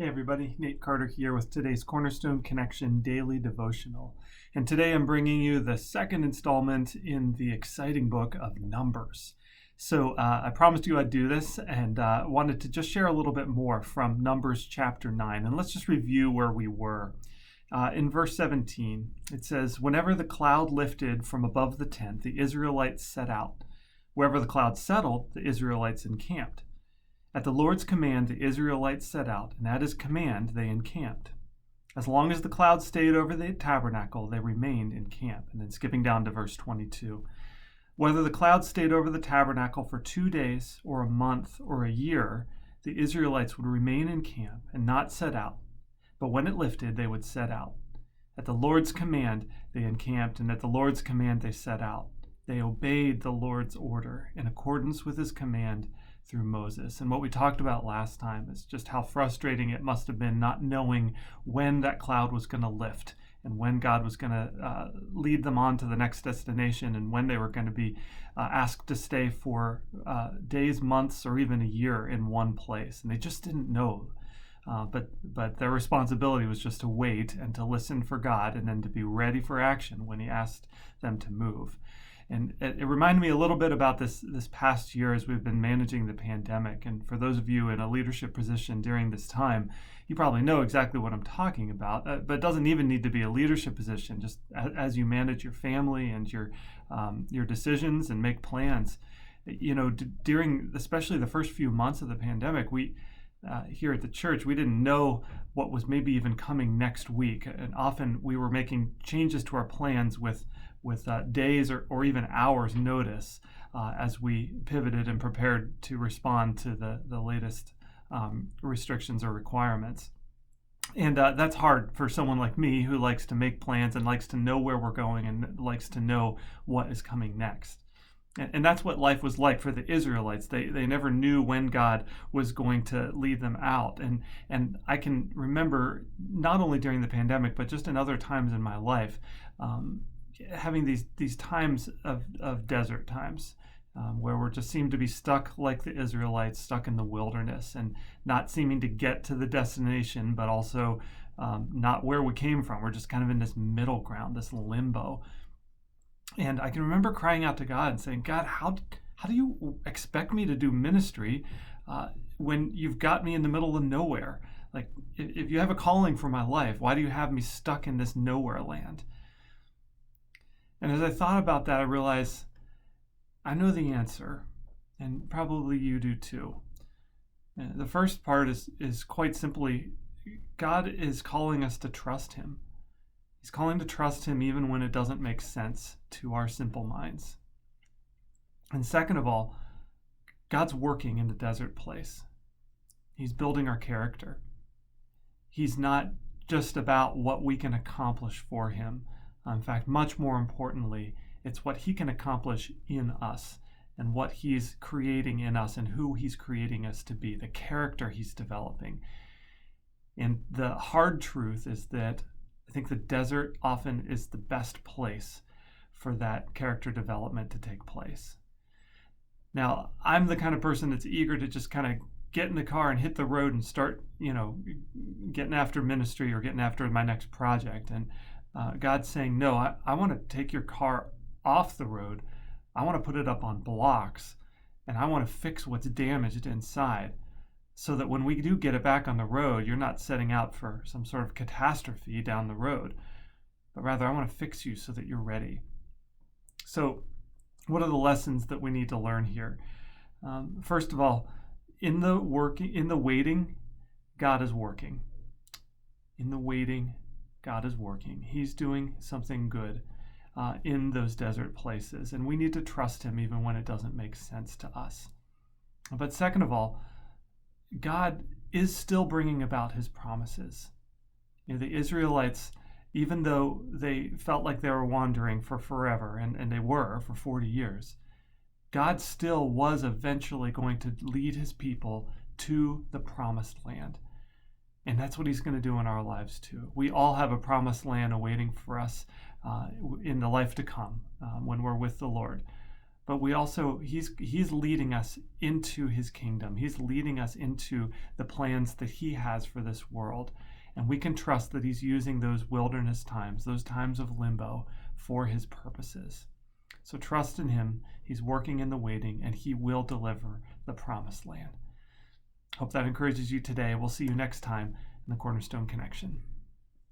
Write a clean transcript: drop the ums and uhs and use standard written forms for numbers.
Hey everybody, Nate Carter here with today's Cornerstone Connection Daily Devotional. And today I'm bringing you the second installment in the exciting book of Numbers. So I promised you I'd do this and wanted to just share a little bit more from Numbers chapter 9. And let's just review where we were. In verse 17, it says, "Whenever the cloud lifted from above the tent, the Israelites set out. Wherever the cloud settled, the Israelites encamped. At the Lord's command, the Israelites set out, and at his command, they encamped. As long as the cloud stayed over the tabernacle, they remained in camp." And then skipping down to verse 22. "Whether the cloud stayed over the tabernacle for 2 days, or a month, or a year, the Israelites would remain in camp and not set out. But when it lifted, they would set out. At the Lord's command, they encamped, and at the Lord's command, they set out. They obeyed the Lord's order in accordance with his command through Moses." And what we talked about last time is just how frustrating it must have been not knowing when that cloud was going to lift and when God was going to lead them on to the next destination and when they were going to be asked to stay for days, months, or even a year in one place. And they just didn't know. But their responsibility was just to wait and to listen for God and then to be ready for action when he asked them to move. And it reminded me a little bit about this past year as we've been managing the pandemic. And for those of you in a leadership position during this time, you probably know exactly what I'm talking about. But it doesn't even need to be a leadership position. Just as you manage your family and your decisions and make plans, during especially the first few months of the pandemic, we here at the church, we didn't know what was maybe even coming next week. And often we were making changes to our plans with days or even hours notice as we pivoted and prepared to respond to the latest restrictions or requirements. And that's hard for someone like me who likes to make plans and likes to know where we're going and likes to know what is coming next. And that's what life was like for the Israelites. They never knew when God was going to lead them out. And I can remember not only during the pandemic, but just in other times in my life, having these times of desert times where we just seem to be stuck like the Israelites, stuck in the wilderness and not seeming to get to the destination, but also not where we came from. We're just kind of in this middle ground, this limbo. And I can remember crying out to God and saying, "God, how do you expect me to do ministry when you've got me in the middle of nowhere? Like, if you have a calling for my life, why do you have me stuck in this nowhere land?" And as I thought about that, I realized I know the answer, and probably you do too. The first part is quite simply, God is calling us to trust him. He's calling to trust him even when it doesn't make sense to our simple minds. And second of all, God's working in the desert place. He's building our character. He's not just about what we can accomplish for him. In fact, much more importantly, it's what he can accomplish in us and what he's creating in us and who he's creating us to be, the character he's developing. And the hard truth is that I think the desert often is the best place for that character development to take place. Now, I'm the kind of person that's eager to just kind of get in the car and hit the road and start, getting after ministry or getting after my next project. And God's saying, no, I want to take your car off the road. I want to put it up on blocks, and I want to fix what's damaged inside, so that when we do get it back on the road, you're not setting out for some sort of catastrophe down the road, but rather I want to fix you so that you're ready. So what are the lessons that we need to learn here? First of all, in the waiting, God is working. In the waiting, God is working. He's doing something good in those desert places, and we need to trust him even when it doesn't make sense to us. But second of all, God is still bringing about his promises. The Israelites, even though they felt like they were wandering for forever, and they were for 40 years, God still was eventually going to lead his people to the promised land. And that's what he's going to do in our lives too. We all have a promised land awaiting for us in the life to come when we're with the Lord. but we also, he's leading us into his kingdom. He's leading us into the plans that he has for this world. And we can trust that he's using those wilderness times, those times of limbo, for his purposes. So trust in him. He's working in the waiting, and he will deliver the promised land. Hope that encourages you today. We'll see you next time in the Cornerstone Connection.